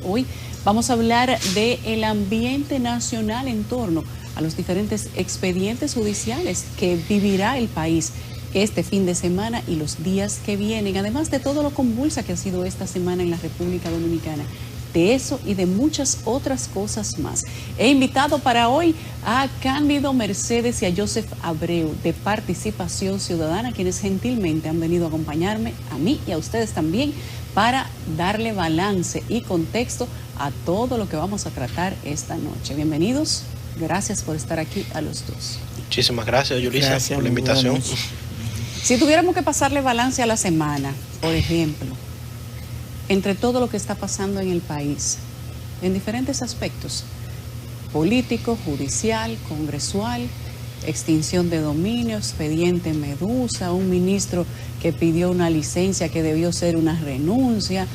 Hoy vamos a hablar del ambiente nacional en torno a los diferentes expedientes judiciales que vivirá el país este fin de semana y los días que vienen, además de todo lo convulsa que ha sido esta semana en la República Dominicana. De eso y de muchas otras cosas más. He invitado para hoy a Cándido Mercedes y a Joseph Abreu de Participación Ciudadana, quienes gentilmente han venido a acompañarme, a mí y a ustedes también, para darle balance y contexto a todo lo que vamos a tratar esta noche. Bienvenidos, gracias por estar aquí a los dos. Muchísimas gracias, Yulisa, por la invitación. Si tuviéramos que pasarle balance a la semana, por ejemplo, entre todo lo que está pasando en el país, en diferentes aspectos, político, judicial, congresual, extinción de dominio, expediente Medusa, un ministro que pidió una licencia que debió ser una renuncia,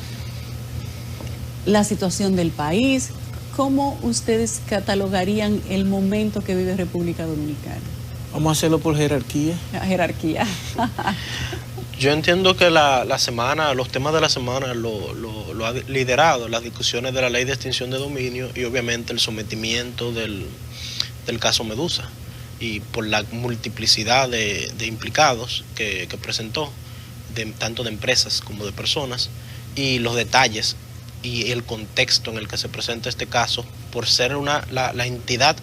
la situación del país, ¿cómo ustedes catalogarían el momento que vive República Dominicana? Vamos a hacerlo por jerarquía. La jerarquía. Yo entiendo que la semana, los temas de la semana lo ha liderado las discusiones de la ley de extinción de dominio y obviamente el sometimiento del caso Medusa y por la multiplicidad de implicados que presentó, tanto de empresas como de personas, y los detalles y el contexto en el que se presenta este caso por ser la entidad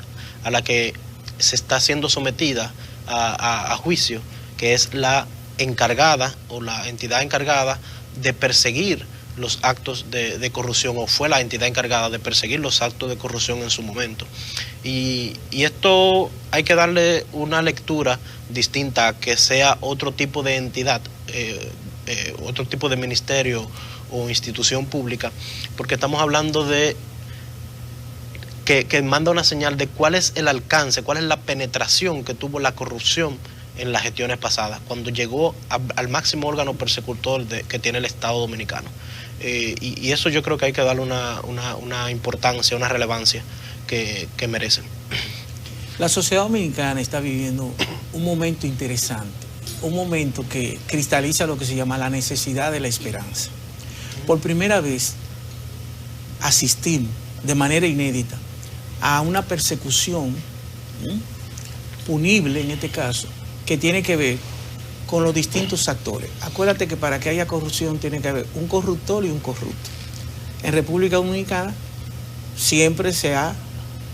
a la que se está siendo sometida a juicio, que es la encargada o la entidad encargada de perseguir los actos de corrupción, o fue la entidad encargada de perseguir los actos de corrupción en su momento. Y esto hay que darle una lectura distinta, a que sea otro tipo de entidad, otro tipo de ministerio o institución pública, porque estamos hablando de que manda una señal de cuál es el alcance, cuál es la penetración que tuvo la corrupción en las gestiones pasadas, cuando llegó al máximo órgano persecutor que tiene el Estado Dominicano. Y eso yo creo que hay que darle una importancia, una relevancia que merecen. La sociedad dominicana está viviendo un momento interesante, un momento que cristaliza lo que se llama la necesidad de la esperanza. Por primera vez asistimos de manera inédita a una persecución punible, en este caso, que tiene que ver con los distintos actores. Acuérdate que para que haya corrupción tiene que haber un corruptor y un corrupto. En República Dominicana siempre se ha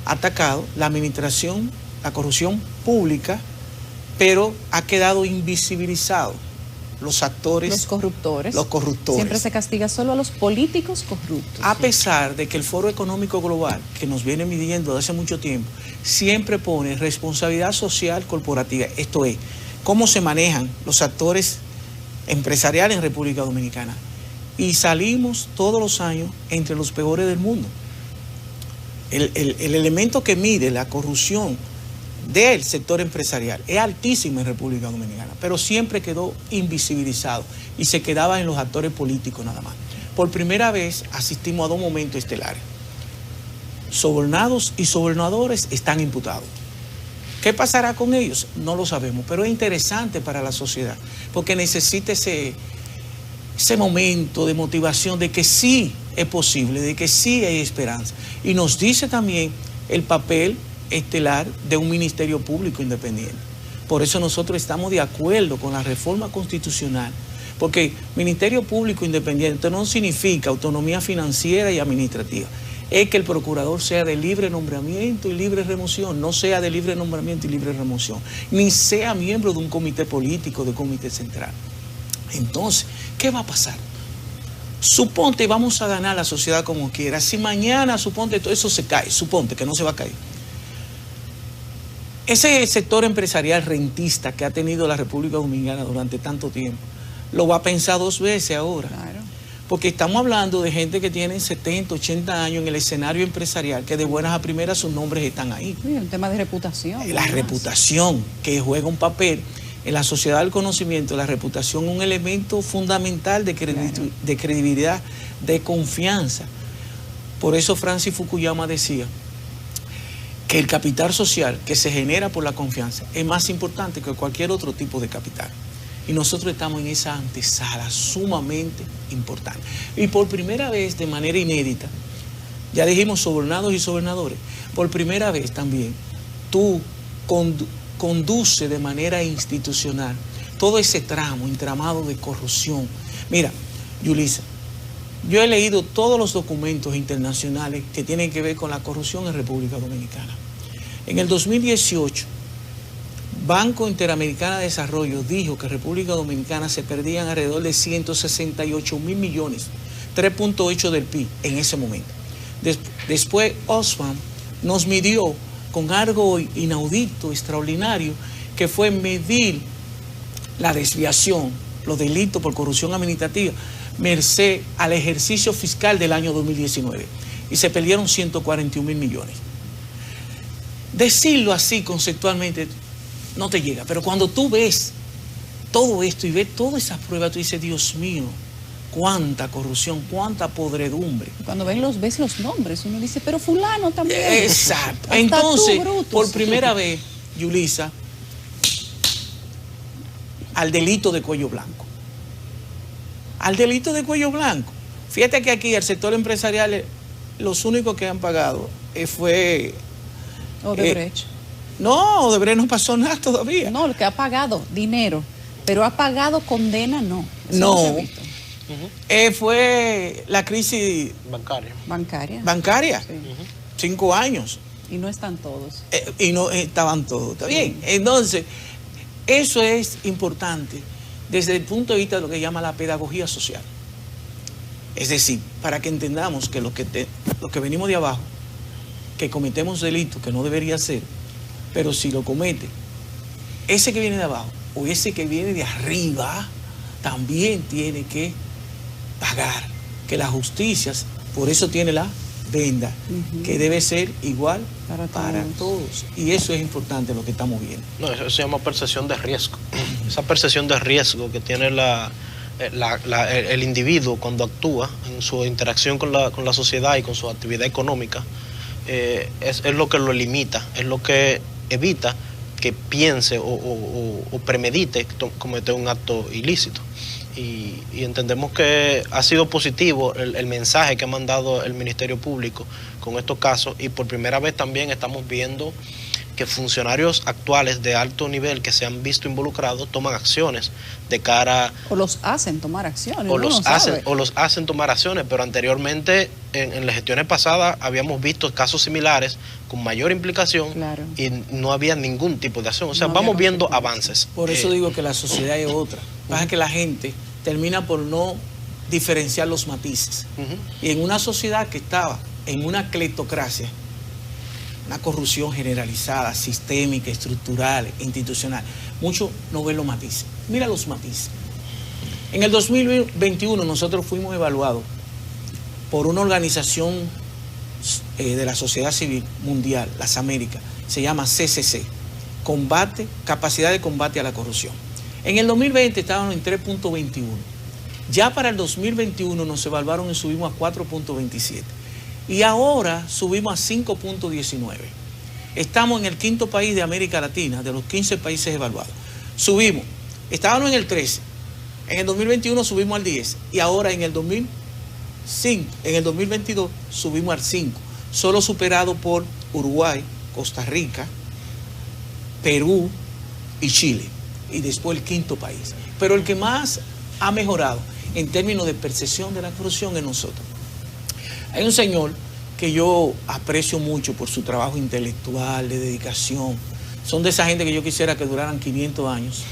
atacado la administración, la corrupción pública, pero ha quedado invisibilizado los actores, los corruptores. Siempre se castiga solo a los políticos corruptos. A pesar de que el Foro Económico Global, que nos viene midiendo desde hace mucho tiempo, siempre pone responsabilidad social corporativa. Esto es, cómo se manejan los actores empresariales en República Dominicana. Y salimos todos los años entre los peores del mundo. El elemento que mide la corrupción del sector empresarial es altísimo en República Dominicana, pero siempre quedó invisibilizado y se quedaba en los actores políticos nada más. Por primera vez asistimos a dos momentos estelares. Sobornados y sobornadores están imputados. ¿Qué pasará con ellos? No lo sabemos, pero es interesante para la sociedad, porque necesita ese momento de motivación de que sí es posible, de que sí hay esperanza. Y nos dice también el papel estelar de un ministerio público independiente. Por eso nosotros estamos de acuerdo con la reforma constitucional, porque ministerio público independiente no significa autonomía financiera y administrativa, es que el procurador sea de libre nombramiento y libre remoción, no sea de libre nombramiento y libre remoción, ni sea miembro de un comité político, de comité central. Entonces, ¿qué va a pasar? Suponte vamos a ganar la sociedad como quiera, si mañana suponte todo eso se cae, suponte que no se va a caer. Ese sector empresarial rentista que ha tenido la República Dominicana durante tanto tiempo, lo va a pensar dos veces ahora. Claro. Porque estamos hablando de gente que tiene 70, 80 años en el escenario empresarial, que de buenas a primeras sus nombres están ahí. Sí, el tema de reputación. La reputación, que juega un papel en la sociedad del conocimiento, la reputación es un elemento fundamental de credibilidad, de confianza. Por eso Francis Fukuyama decía que el capital social que se genera por la confianza es más importante que cualquier otro tipo de capital. Y nosotros estamos en esa antesala sumamente importante. Y por primera vez, de manera inédita, Ya dijimos sobornados y sobernadores. Por primera vez también, tú conduce de manera institucional todo ese entramado de corrupción. Mira, Yulisa, yo he leído todos los documentos internacionales que tienen que ver con la corrupción en República Dominicana. En el 2018, Banco Interamericano de Desarrollo dijo que en República Dominicana se perdían alrededor de 168 mil millones, 3.8 del PIB en ese momento. Después Oxfam nos midió con algo inaudito, extraordinario, que fue medir la desviación, los delitos por corrupción administrativa, merced al ejercicio fiscal del año 2019. Y se perdieron 141 mil millones. Decirlo así conceptualmente no te llega, pero cuando tú ves todo esto y ves todas esas pruebas, tú dices, Dios mío, cuánta corrupción, cuánta podredumbre. Cuando ves los nombres, uno dice, pero fulano también. Exacto. Entonces, por primera vez, Yulisa, al delito de cuello blanco. Al delito de cuello blanco. Fíjate que aquí el sector empresarial, los únicos que han pagado fue... Odebrecht. No, Odebrecht no pasó nada todavía. No, el que ha pagado dinero, pero ha pagado condena, no. Eso no. se ha visto. Fue la crisis bancaria. Sí. 5 años. Y no están todos. Y no estaban todos. Está bien. Entonces, eso es importante desde el punto de vista de lo que llama la pedagogía social. Es decir, para que entendamos que los que venimos de abajo, que cometemos delitos que no debería ser, pero si lo comete ese que viene de abajo o ese que viene de arriba, también tiene que pagar, que la justicia, por eso tiene la venda, que debe ser igual para todos. Y eso es importante lo que estamos viendo. No, eso se llama percepción de riesgo. Esa percepción de riesgo que tiene el individuo cuando actúa en su interacción con la sociedad y con su actividad económica, es lo que lo limita, es lo que evita que piense o premedite cometer un acto ilícito. Y entendemos que ha sido positivo el mensaje que ha mandado el Ministerio Público con estos casos, y por primera vez también estamos viendo que funcionarios actuales de alto nivel que se han visto involucrados toman acciones de cara... O los hacen tomar acciones. O los hacen tomar acciones, pero anteriormente en las gestiones pasadas habíamos visto casos similares con mayor implicación, claro, y no había ningún tipo de acción. O sea, no vamos viendo avances. Por eso digo que la sociedad es otra. Pasa que la gente termina por no diferenciar los matices. Y en una sociedad que estaba en una cleptocracia, una corrupción generalizada, sistémica, estructural, institucional, muchos no ven los matices. Mira los matices. En el 2021 nosotros fuimos evaluados por una organización de la sociedad civil mundial, las Américas, se llama CCC, Capacidad de Combate a la Corrupción. En el 2020 estábamos en 3.21. Ya para el 2021 nos evaluaron y subimos a 4.27. Y ahora subimos a 5.19. Estamos en el 5º país de América Latina, de los 15 países evaluados. Subimos, estábamos en el 13, en el 2021 subimos al 10, y ahora en el 2022 subimos al 5, solo superado por Uruguay, Costa Rica, Perú y Chile, y después el 5º país. Pero el que más ha mejorado en términos de percepción de la corrupción es nosotros. Hay un señor que yo aprecio mucho por su trabajo intelectual, de dedicación. Son de esa gente que yo quisiera que duraran 500 años.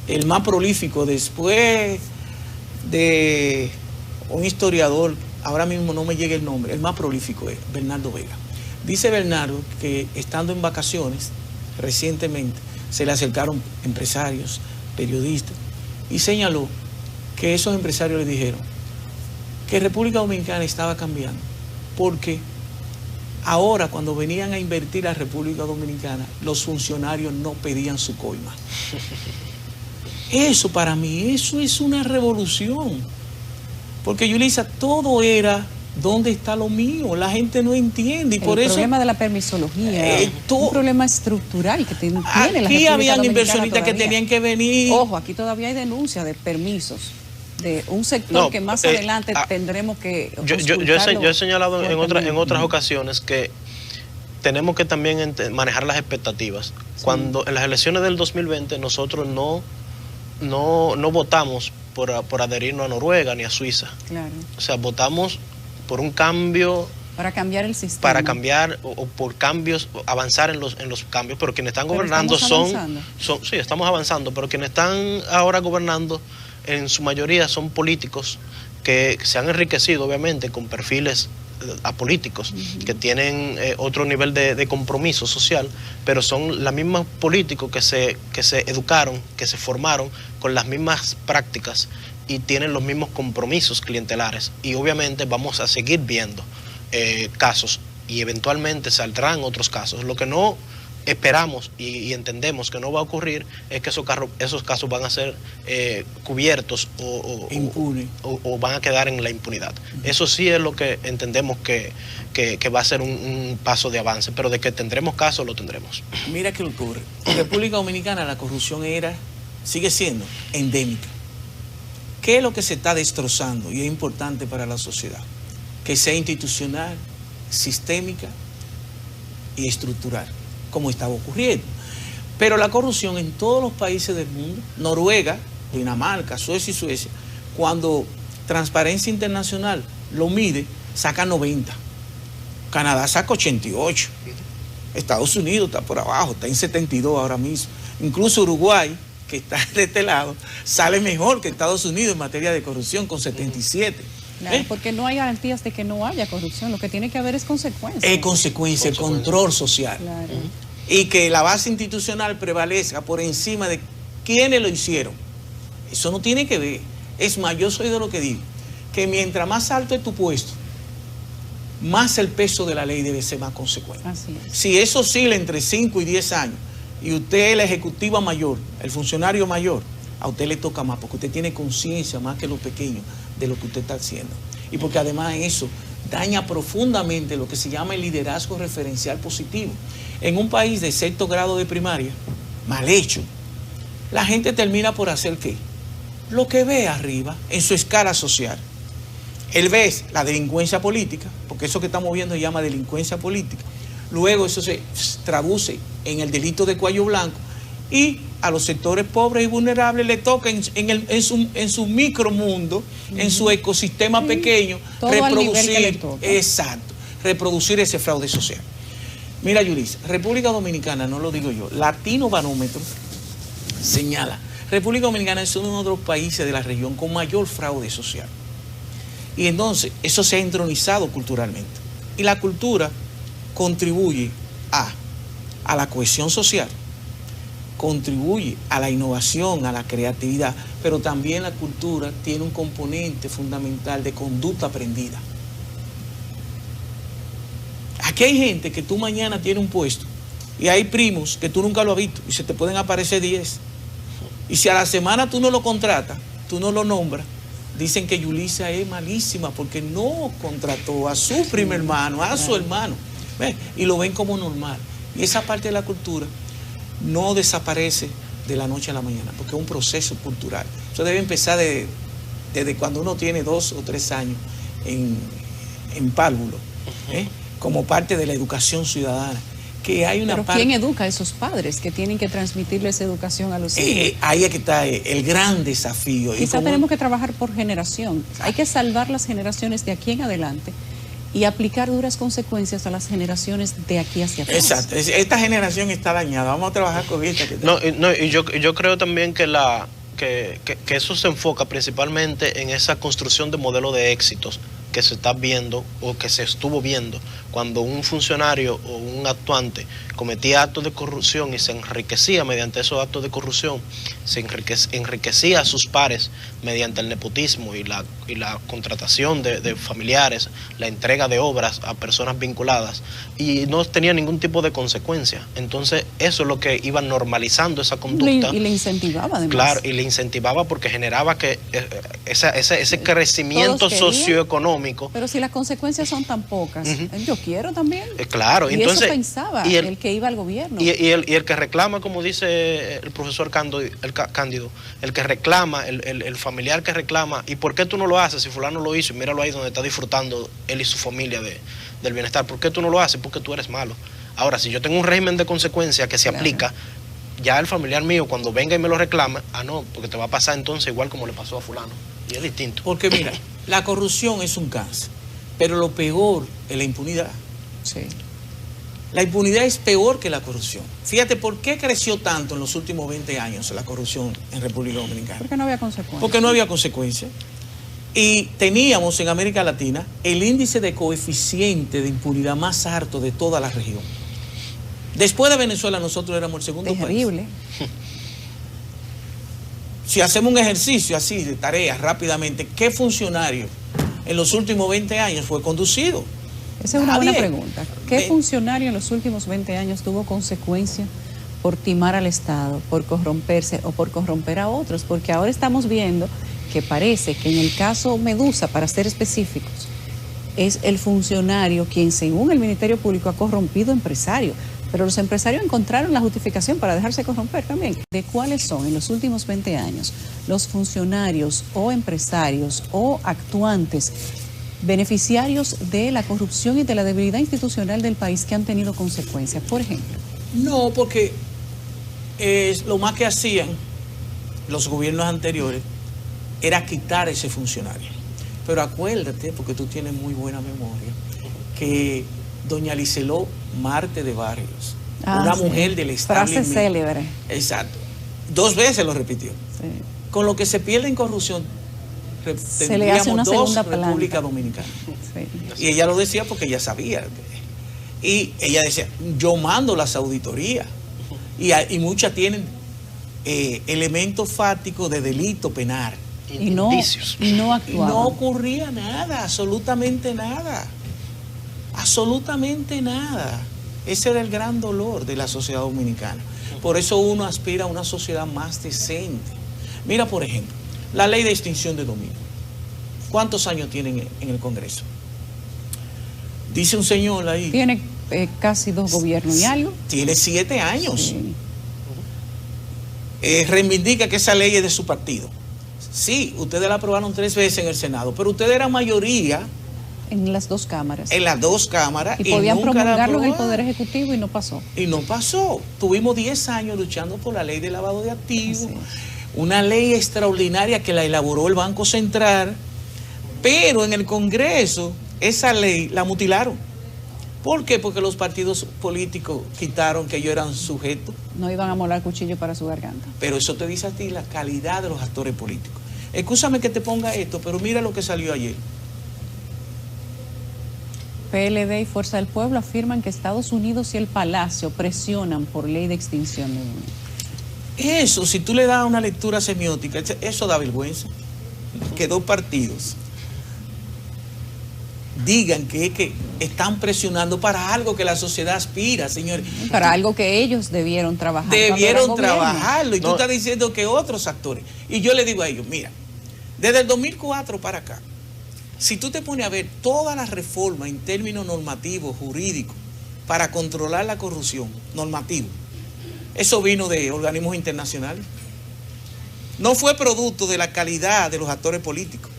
El más prolífico después de un historiador, ahora mismo no me llega el nombre, el más prolífico es Bernardo Vega. Dice Bernardo que estando en vacaciones recientemente se le acercaron empresarios, periodistas, y señaló que esos empresarios le dijeron que República Dominicana estaba cambiando, porque ahora cuando venían a invertir a República Dominicana, los funcionarios no pedían su coima. Eso para mí, eso es una revolución. Porque Yulisa, todo era ¿dónde está lo mío? La gente no entiende. Y por eso, el problema de la permisología, un problema estructural que tiene la República Aquí habían inversionistas que tenían que venir. Ojo, aquí todavía hay denuncias de permisos de un sector que más adelante tendremos que... Yo he señalado en otras ocasiones que tenemos que también manejar las expectativas. Sí. Cuando en las elecciones del 2020 nosotros no votamos por adherirnos a Noruega ni a Suiza. Claro. O sea, votamos por un cambio... Para cambiar el sistema. Para cambiar o por cambios, avanzar en los cambios, pero quienes están gobernando sí, estamos avanzando, pero quienes están ahora gobernando en su mayoría son políticos que se han enriquecido obviamente con perfiles apolíticos, que tienen otro nivel de compromiso social, pero son los mismos políticos que se educaron, que se formaron con las mismas prácticas y tienen los mismos compromisos clientelares, y obviamente vamos a seguir viendo casos y eventualmente saldrán otros casos. Lo que no esperamos y entendemos que no va a ocurrir es que esos casos van a ser cubiertos o van a quedar en la impunidad. Eso sí es lo que entendemos que va a ser un paso de avance, pero de que tendremos casos, lo tendremos. Mira qué ocurre. En República Dominicana la corrupción sigue siendo endémica. ¿Qué es lo que se está destrozando? Y es importante para la sociedad que sea institucional, sistémica y estructural, como estaba ocurriendo. Pero la corrupción en todos los países del mundo, Noruega, Dinamarca, Suecia, cuando Transparencia Internacional lo mide, saca 90. Canadá saca 88. Estados Unidos está por abajo, está en 72 ahora mismo. Incluso Uruguay, que está de este lado, sale mejor que Estados Unidos en materia de corrupción, con 77. Claro, porque no hay garantías de que no haya corrupción, lo que tiene que haber es consecuencias. Consecuencia, el control social. Claro. Y que la base institucional prevalezca por encima de quienes lo hicieron. Eso no tiene que ver. Es más, yo soy de lo que digo, que mientras más alto es tu puesto, más el peso de la ley debe ser más consecuente. Así es. Si eso oscila entre 5 y 10 años, y usted es la ejecutiva mayor, el funcionario mayor, a usted le toca más, porque usted tiene conciencia más que los pequeños de lo que usted está haciendo. Y porque además eso daña profundamente lo que se llama el liderazgo referencial positivo. En un país de 6º grado de primaria, mal hecho, la gente termina por hacer ¿qué? Lo que ve arriba, en su escala social. Él ve la delincuencia política, porque eso que estamos viendo se llama delincuencia política. Luego eso se traduce en el delito de cuello blanco, y a los sectores pobres y vulnerables le toca en su micromundo, en su ecosistema pequeño, reproducir ese fraude social. Mira, Yulisa, República Dominicana, no lo digo yo, Latino Barómetro señala, República Dominicana es uno de los países de la región con mayor fraude social. Y entonces, eso se ha entronizado culturalmente. Y la cultura contribuye a la cohesión social, contribuye a la innovación, a la creatividad, pero también la cultura tiene un componente fundamental de conducta aprendida. Aquí hay gente que tú mañana tienes un puesto y hay primos que tú nunca lo has visto y se te pueden aparecer 10. Y si a la semana tú no lo contratas, tú no lo nombras, dicen que Yulisa es malísima porque no contrató a su primo hermano, a su hermano, ¿ves? Y lo ven como normal. Y esa parte de la cultura no desaparece de la noche a la mañana, porque es un proceso cultural. Eso debe empezar desde cuando uno tiene 2 o 3 años en párvulo, como parte de la educación ciudadana. Que hay una ¿Pero quién educa a esos padres que tienen que transmitirle esa educación a los hijos? Ahí es que está el gran desafío. Quizá tenemos que trabajar por generación. Hay que salvar las generaciones de aquí en adelante y aplicar duras consecuencias a las generaciones de aquí hacia atrás. Exacto. Esta generación está dañada. Vamos a trabajar con esta. Y yo creo también que eso se enfoca principalmente en esa construcción de modelo de éxitos que se está viendo o que se estuvo viendo cuando un funcionario o un actuante cometía actos de corrupción y se enriquecía mediante esos actos de corrupción, se enriquecía a sus pares mediante el nepotismo y la contratación de familiares, la entrega de obras a personas vinculadas, y no tenía ningún tipo de consecuencia. Entonces eso es lo que iba normalizando esa conducta. Y le incentivaba además. Claro, y le incentivaba porque generaba que ese crecimiento socioeconómico económico. Pero si las consecuencias son tan pocas, yo quiero también. Claro, y entonces, eso pensaba el que iba al gobierno. Y el que reclama, como dice el profesor Cándido, el que reclama, el familiar que reclama, ¿y por qué tú no lo haces si fulano lo hizo? Y míralo ahí donde está disfrutando él y su familia del bienestar. ¿Por qué tú no lo haces? Porque tú eres malo. Ahora, si yo tengo un régimen de consecuencia que se aplica, ya el familiar mío cuando venga y me lo reclama, no, porque te va a pasar entonces igual como le pasó a fulano. Y es distinto. Porque mira, la corrupción es un cáncer, pero lo peor es la impunidad. Sí. La impunidad es peor que la corrupción. Fíjate, ¿por qué creció tanto en los últimos 20 años la corrupción en República Dominicana? Porque no había consecuencias. Porque no había consecuencias. Y teníamos en América Latina el índice de coeficiente de impunidad más alto de toda la región. Después de Venezuela nosotros éramos el segundo país. Terrible. Si hacemos un ejercicio así de tareas rápidamente, ¿qué funcionario en los últimos 20 años fue conducido? Esa es una buena pregunta. ¿Qué funcionario en los últimos 20 años tuvo consecuencias por timar al Estado, por corromperse o por corromper a otros? Porque ahora estamos viendo que parece que en el caso Medusa, para ser específicos, es el funcionario quien, según el Ministerio Público, ha corrompido empresarios. Pero los empresarios encontraron la justificación para dejarse corromper también. ¿De cuáles son en los últimos 20 años los funcionarios o empresarios o actuantes beneficiarios de la corrupción y de la debilidad institucional del país que han tenido consecuencias, por ejemplo? No, porque lo más que hacían los gobiernos anteriores era quitar ese funcionario. Pero acuérdate, porque tú tienes muy buena memoria, que doña Liceló Marte de Barrios, una mujer del establishment. Frase célebre. Exacto. 2 veces lo repitió. Sí. Con lo que se pierde en corrupción, se le hace una segunda República Dominicana. Sí. Y ella lo decía porque ella sabía. Y ella decía, yo mando las auditorías. Y muchas tienen elementos fácticos de delito penal. Y no actuaban. Y no ocurría nada, absolutamente nada. Absolutamente nada. Ese era el gran dolor de la sociedad dominicana. Por eso uno aspira a una sociedad más decente. Mira, por ejemplo, la ley de extinción de dominio. ¿Cuántos años tienen en el Congreso? Dice un señor ahí. Tiene casi 2 gobiernos y algo. Tiene 7 años. Sí. Reivindica que esa ley es de su partido. Sí, ustedes la aprobaron 3 veces en el Senado, pero ustedes eran mayoría. En las 2 cámaras. En las 2 cámaras. Y podían promulgarlo en el Poder Ejecutivo y no pasó. Y no pasó. Tuvimos 10 años luchando por la ley de lavado de activos. Una ley extraordinaria que la elaboró el Banco Central. Pero en el Congreso, esa ley la mutilaron. ¿Por qué? Porque los partidos políticos quitaron que ellos eran sujetos. No iban a molar cuchillo para su garganta. Pero eso te dice a ti la calidad de los actores políticos. Escúchame que te ponga esto, pero mira lo que salió ayer. PLD y Fuerza del Pueblo afirman que Estados Unidos y el Palacio presionan por ley de extinción de dominio. Eso, si tú le das una lectura semiótica, eso da vergüenza. Que 2 partidos digan que están presionando para algo que la sociedad aspira, señores. Para algo que ellos debieron trabajar. Debieron trabajarlo. Y tú estás diciendo que otros actores. Y yo le digo a ellos, mira, desde el 2004 para acá, si tú te pones a ver todas las reformas en términos normativos, jurídicos, para controlar la corrupción, normativo, eso vino de organismos internacionales. No fue producto de la calidad de los actores políticos.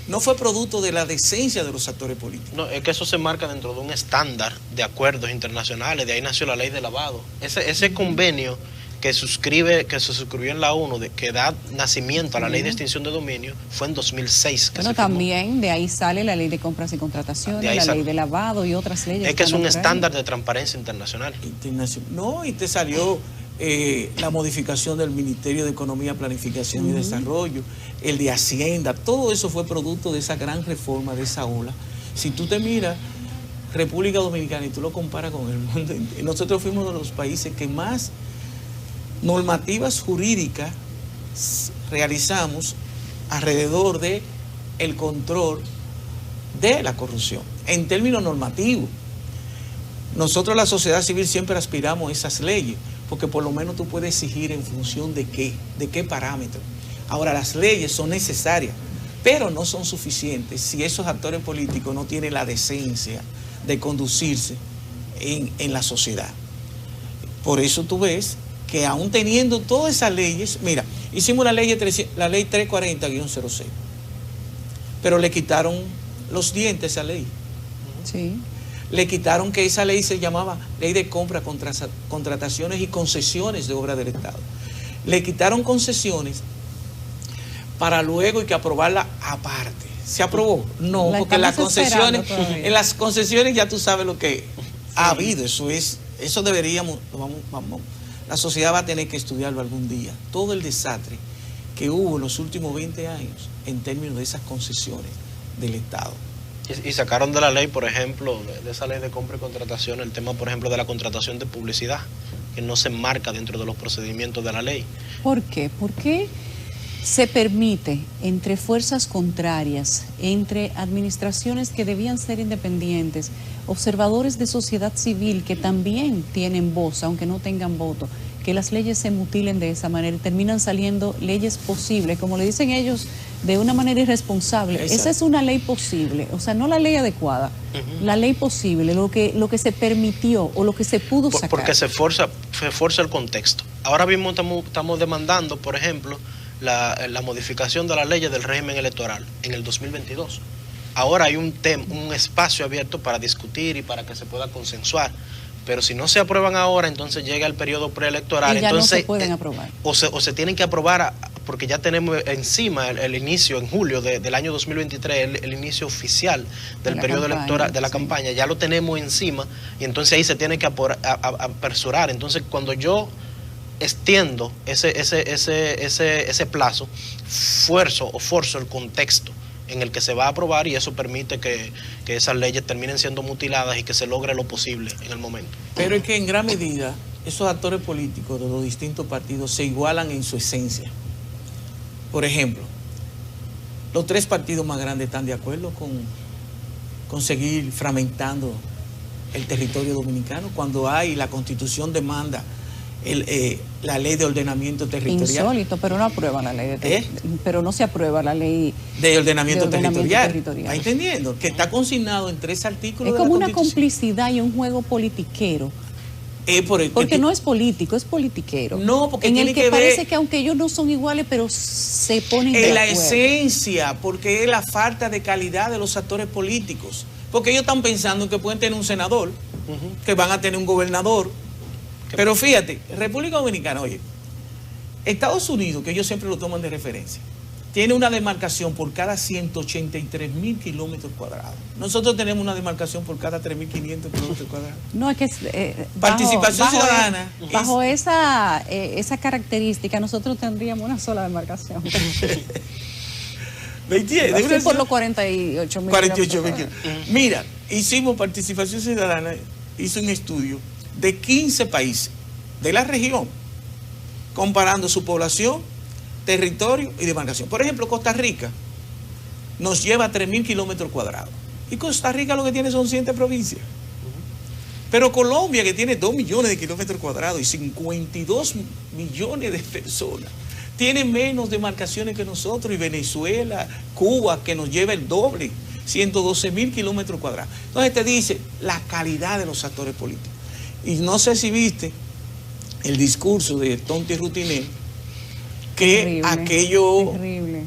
No fue producto de la decencia de los actores políticos. No, es que eso se marca dentro de un estándar de acuerdos internacionales. De ahí nació la ley de lavado. Ese convenio que se suscribió en la ONU, que da nacimiento a la ley de extinción de dominio, fue en 2006. Bueno, también de ahí sale la ley de compras y contrataciones, la ley de lavado y otras leyes. Es que es un estándar de transparencia internacional. No, y te salió la modificación del Ministerio de Economía, Planificación y Desarrollo, el de Hacienda, todo eso fue producto de esa gran reforma, de esa ola. Si tú te miras República Dominicana y tú lo comparas con el mundo, nosotros fuimos uno de los países que más normativas jurídicas realizamos alrededor de el control de la corrupción, en términos normativos. Nosotros, la sociedad civil, siempre aspiramos a esas leyes, porque por lo menos tú puedes exigir en función de qué parámetros. Ahora, las leyes son necesarias, pero no son suficientes si esos actores políticos no tienen la decencia de conducirse en la sociedad. Por eso tú ves que aún teniendo todas esas leyes, mira, hicimos la ley 340-06, pero le quitaron los dientes a esa ley. Sí. Le quitaron que esa ley se llamaba Ley de Compra, Contrataciones y Concesiones de Obras del Estado. Le quitaron concesiones para luego y que aprobarla aparte. ¿Se aprobó? No, porque las concesiones, en las concesiones ya tú sabes lo que ha habido. Eso deberíamos, la sociedad va a tener que estudiarlo algún día. Todo el desastre que hubo en los últimos 20 años en términos de esas concesiones del Estado. Y sacaron de la ley, por ejemplo, de esa ley de compra y contratación, el tema, por ejemplo, de la contratación de publicidad, que no se enmarca dentro de los procedimientos de la ley. ¿Por qué? ¿Por qué se permite entre fuerzas contrarias, entre administraciones que debían ser independientes, observadores de sociedad civil que también tienen voz, aunque no tengan voto, que las leyes se mutilen de esa manera y terminan saliendo leyes posibles, como le dicen ellos, de una manera irresponsable? Exacto. Esa es una ley posible, o sea, no la ley adecuada, la ley posible, lo que se permitió o lo que se pudo sacar. Porque se forza el contexto. Ahora mismo estamos demandando, por ejemplo, la modificación de las leyes del régimen electoral en el 2022. Ahora hay un espacio abierto para discutir y para que se pueda consensuar. Pero si no se aprueban ahora, entonces llega el periodo preelectoral. Y ya entonces, no se pueden aprobar. O se tienen que aprobar porque ya tenemos encima el inicio en julio del año 2023, el inicio oficial del periodo electoral, de la campaña, ya lo tenemos encima y entonces ahí se tiene que apresurar. Entonces cuando yo extiendo ese plazo, forzo el contexto en el que se va a aprobar y eso permite que esas leyes terminen siendo mutiladas y que se logre lo posible en el momento. Pero es que en gran medida esos actores políticos de los distintos partidos se igualan en su esencia. Por ejemplo, los tres partidos más grandes están de acuerdo con seguir fragmentando el territorio dominicano cuando la Constitución demanda la ley de ordenamiento territorial. Insólito, pero no aprueban la ley pero no se aprueba la ley de ordenamiento territorial. ¿Está entendiendo? Que está consignado en 3 artículos. Es como una complicidad y un juego politiquero. Porque no es político, es politiquero. No, porque en tiene el que parece que aunque ellos no son iguales, pero se ponen de la acuerdo. Esencia, porque es la falta de calidad de los actores políticos. Porque ellos están pensando que pueden tener un senador, que van a tener un gobernador. Pero fíjate, República Dominicana, oye, Estados Unidos, que ellos siempre lo toman de referencia, tiene una demarcación por cada 183.000 kilómetros cuadrados. Nosotros tenemos una demarcación por cada 3.500 kilómetros cuadrados. No, es que participación ciudadana. Bajo esa característica, nosotros tendríamos una sola demarcación. ¿Me entiendes? Así por los 48.000. 48.000. Mira, hicimos participación ciudadana, hizo un estudio de 15 países de la región, comparando su población, territorio y demarcación. Por ejemplo, Costa Rica nos lleva 3.000 kilómetros cuadrados. Y Costa Rica lo que tiene son 7 provincias. Pero Colombia, que tiene 2 millones de kilómetros cuadrados y 52 millones de personas, tiene menos demarcaciones que nosotros. Y Venezuela, Cuba, que nos lleva el doble, 112.000 kilómetros cuadrados. Entonces te dice la calidad de los actores políticos. Y no sé si viste el discurso de Tonti Rutiné, que aquello... Terrible.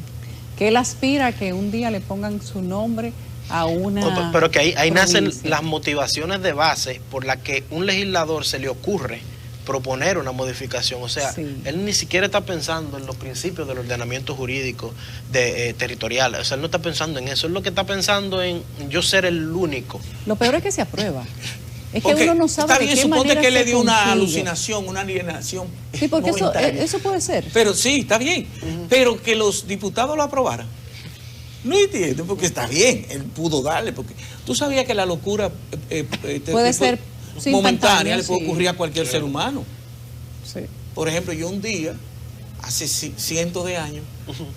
Que él aspira a que un día le pongan su nombre a una... Pero que ahí nacen las motivaciones de base por las que un legislador se le ocurre proponer una modificación. O sea, él ni siquiera está pensando en los principios del ordenamiento jurídico territorial. O sea, él no está pensando en eso. Él lo que está pensando en yo ser el único. Lo peor es que se aprueba. Es que uno no sabe de qué manera suponte que le dio consigue. Una alucinación, una alienación. Sí, porque eso puede ser. Pero sí, está bien. Pero que los diputados lo aprobaran. No entiendo, porque está bien, él pudo darle, porque tú sabías que la locura puede ser momentánea, le puede ocurrir a cualquier ser humano. Sí. Por ejemplo, yo un día, hace cientos de años,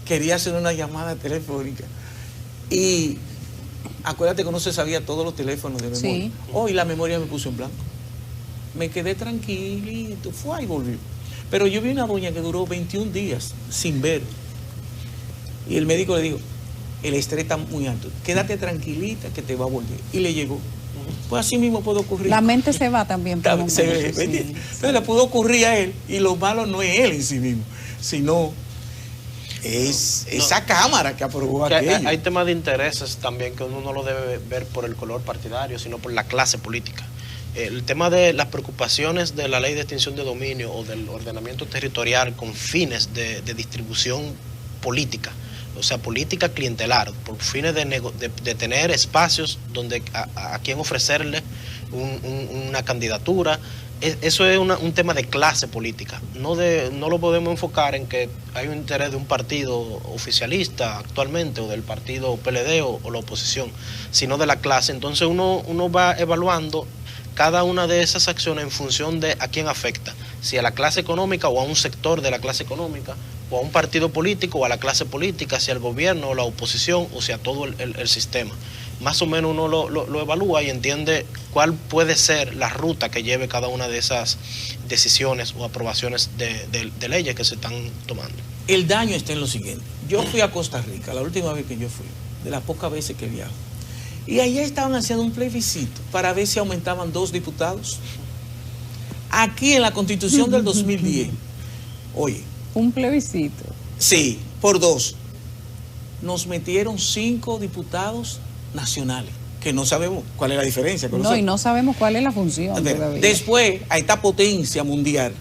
quería hacer una llamada telefónica y acuérdate que no se sabía todos los teléfonos de memoria. Sí. Hoy la memoria me puso en blanco. Me quedé tranquilito, fue y volvió. Pero yo vi una doña que duró 21 días sin ver. Y el médico le dijo, el estrés está muy alto. Quédate tranquilita que te va a volver. Y le llegó. Pues así mismo puede ocurrir. La mente se va también. Por momentos, Entonces le pudo ocurrir a él, y lo malo no es él en sí mismo, sino es esa cámara que aprobó aquello. Hay temas de intereses también que uno no lo debe ver por el color partidario, sino por la clase política. El tema de las preocupaciones de la ley de extinción de dominio o del ordenamiento territorial con fines de distribución política, o sea, política clientelar, por fines de tener espacios donde a quien ofrecerle una candidatura. Eso es un tema de clase política. No lo podemos enfocar en que hay un interés de un partido oficialista actualmente o del partido PLD o la oposición, sino de la clase. Entonces uno va evaluando cada una de esas acciones en función de a quién afecta, si a la clase económica o a un sector de la clase económica, o a un partido político o a la clase política, si al gobierno o la oposición, o si a todo el sistema. Más o menos uno lo evalúa y entiende cuál puede ser la ruta que lleve cada una de esas decisiones o aprobaciones de leyes que se están tomando. El daño está en lo siguiente. Yo fui a Costa Rica, la última vez que yo fui, de las pocas veces que viajo, y allá estaban haciendo un plebiscito para ver si aumentaban 2 diputados. Aquí en la Constitución del 2010, oye. Un plebiscito. Sí, por 2. Nos metieron 5 diputados nacionales, que no sabemos cuál es la diferencia. No, y no sabemos cuál es la función. Después, a esta potencia mundial,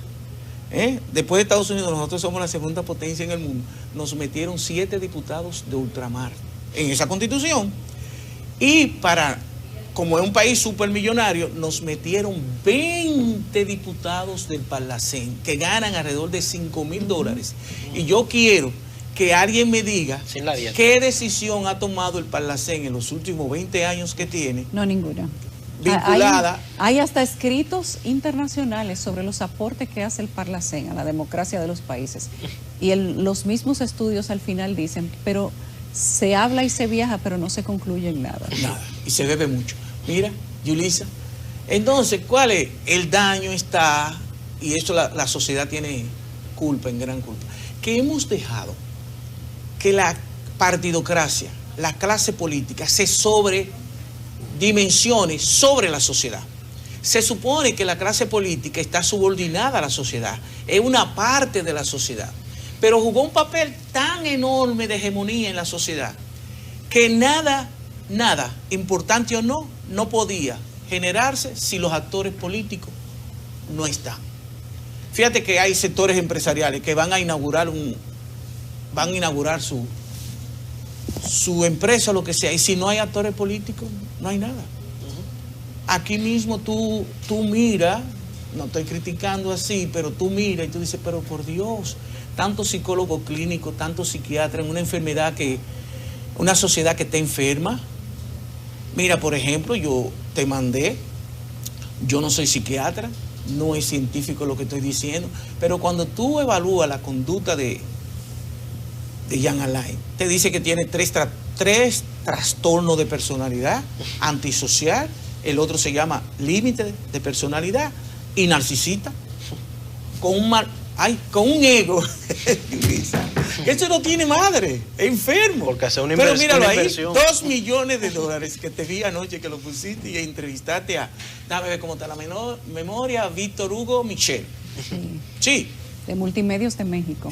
después de Estados Unidos, nosotros somos la segunda potencia en el mundo, nos metieron 7 diputados de ultramar en esa Constitución. Y como es un país supermillonario, nos metieron 20 diputados del Parlacén que ganan alrededor de $5,000. Y yo quiero que alguien me diga qué decisión ha tomado el Parlacén en los últimos 20 años que tiene. No, ninguna. Vinculada. Hay hasta escritos internacionales sobre los aportes que hace el Parlacén a la democracia de los países. Y los mismos estudios al final dicen, pero se habla y se viaja, pero no se concluye en nada. Nada, y se bebe mucho. Mira, Yulisa, entonces, ¿cuál es? El daño está, y eso la sociedad tiene culpa, en gran culpa, que hemos dejado que la partidocracia, la clase política, se sobredimensione sobre la sociedad. Se supone que la clase política está subordinada a la sociedad, es una parte de la sociedad, pero jugó un papel tan enorme de hegemonía en la sociedad que nada, importante o no podía generarse si los actores políticos no están. Fíjate que hay sectores empresariales que van a inaugurar su empresa o lo que sea, y si no hay actores políticos, no hay nada. Aquí mismo tú miras, no estoy criticando así, pero tú miras y tú dices, pero por Dios, tantos psicólogos clínicos, tantos psiquiatras en una enfermedad una sociedad que está enferma. Mira, por ejemplo, yo te mandé, yo no soy psiquiatra, no es científico lo que estoy diciendo, pero cuando tú evalúas la conducta de Jean Alain, te dice que tiene tres trastornos de personalidad, antisocial, el otro se llama límite de personalidad y narcisista, con un ego. Eso no tiene madre, es enfermo. Porque hace una Pero míralo ahí, inversión. $2 millones que te vi anoche que lo pusiste y entrevistaste dame ver cómo está la memoria, Víctor Hugo Michel. Sí. De Multimedios de México.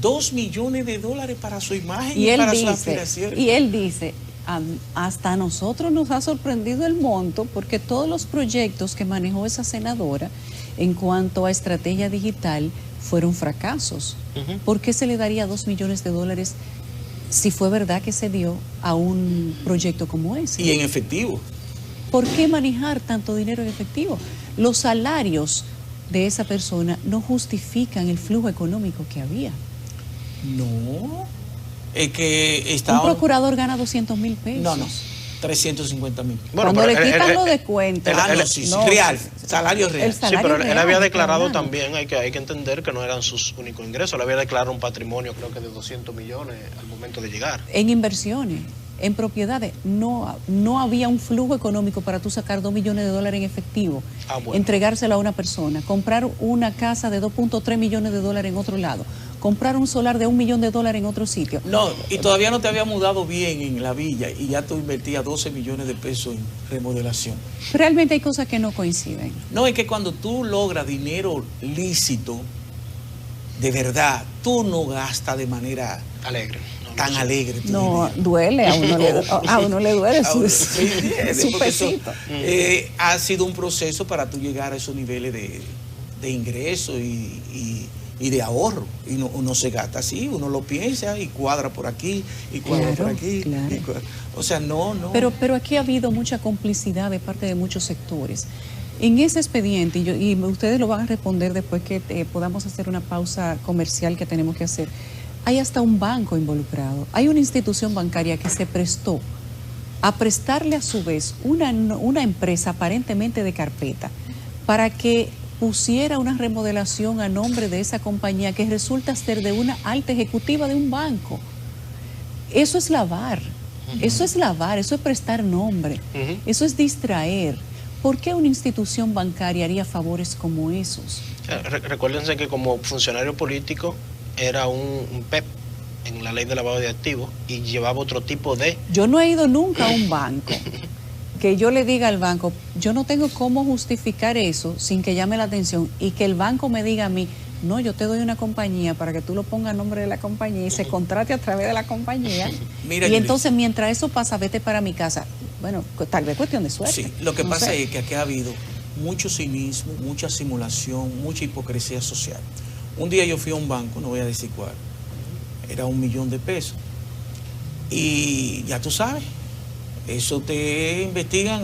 $2 millones para su imagen y para su aspiración. Y él dice, hasta a nosotros nos ha sorprendido el monto, porque todos los proyectos que manejó esa senadora en cuanto a estrategia digital fueron fracasos. ¿Por qué se le daría $2 millones si fue verdad que se dio a un proyecto como ese? Y en efectivo. ¿Por qué manejar tanto dinero en efectivo? Los salarios de esa persona no justifican el flujo económico que había. No, es que estaba... Un procurador gana 200,000 pesos. No, 350,000. Bueno, cuando le quitan los descuentos. Real, salario real. Sí, pero él había declarado también, hay que entender que no eran sus únicos ingresos. Él había declarado un patrimonio, creo que de 200 millones al momento de llegar. En inversiones, en propiedades, no había un flujo económico para tú sacar $2 millones en efectivo, bueno, entregárselo a una persona, comprar una casa de $2.3 millones en otro lado, comprar un solar de $1 millón en otro sitio. No, y todavía no te había mudado bien en la villa y ya tú invertías 12 millones de pesos en remodelación. Realmente hay cosas que no coinciden. No, es que cuando tú logras dinero lícito, de verdad, tú no gastas de manera alegre. Tan alegre. No, duele, a uno le duele su pesito. Ha sido un proceso para tú llegar a esos niveles de ingreso y de ahorro. Y uno se gasta así, uno lo piensa y cuadra por aquí, y cuadra por aquí. Claro. O sea, no. Pero aquí ha habido mucha complicidad de parte de muchos sectores. En ese expediente, y ustedes lo van a responder después que podamos hacer una pausa comercial que tenemos que hacer, hay hasta un banco involucrado. Hay una institución bancaria que se prestó a prestarle a su vez una empresa aparentemente de carpeta para que pusiera una remodelación a nombre de esa compañía que resulta ser de una alta ejecutiva de un banco. Eso es lavar, eso es prestar nombre, eso es distraer. ¿Por qué una institución bancaria haría favores como esos? Recuérdense que como funcionario político era un PEP en la ley de lavado de activos y llevaba otro tipo de... Yo no he ido nunca a un banco que yo le diga al banco, yo no tengo cómo justificar eso sin que llame la atención y que el banco me diga a mí, no, yo te doy una compañía para que tú lo pongas a nombre de la compañía y se contrate a través de la compañía. Mira, y entonces mientras eso pasa, vete para mi casa. Bueno, tal vez cuestión de suerte. Sí, lo que pasa es que aquí ha habido mucho cinismo, mucha simulación, mucha hipocresía social. Un día yo fui a un banco, no voy a decir cuál, era $1 millón y ya tú sabes, eso te investigan,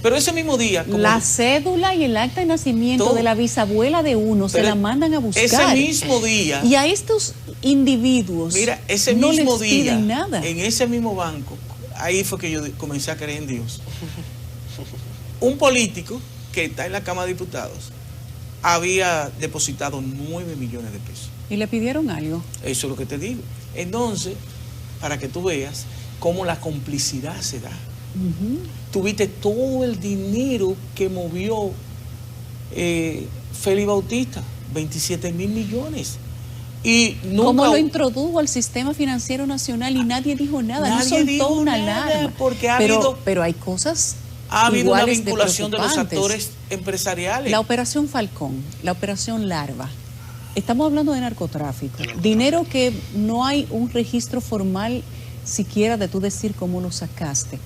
pero ese mismo día... La cédula y el acta de nacimiento todo, de la bisabuela de uno se la mandan a buscar. Ese mismo día... Y a estos individuos mira, ese no mismo les día, piden nada. En ese mismo banco, ahí fue que yo comencé a creer en Dios. Un político que está en la Cámara de Diputados había depositado 9 millones de pesos. ¿Y le pidieron algo? Eso es lo que te digo. Entonces, para que tú veas cómo la complicidad se da. Tuviste todo el dinero que movió Félix Bautista, 27 mil millones. Y nunca... ¿Cómo lo introdujo al sistema financiero nacional y nadie dijo nada? Nadie dijo una alarma. Porque pero hay cosas... Ha habido una vinculación de los actores empresariales. La operación Falcón, la operación Larva. Estamos hablando de narcotráfico. Dinero que no hay un registro formal siquiera de tú decir cómo lo sacaste.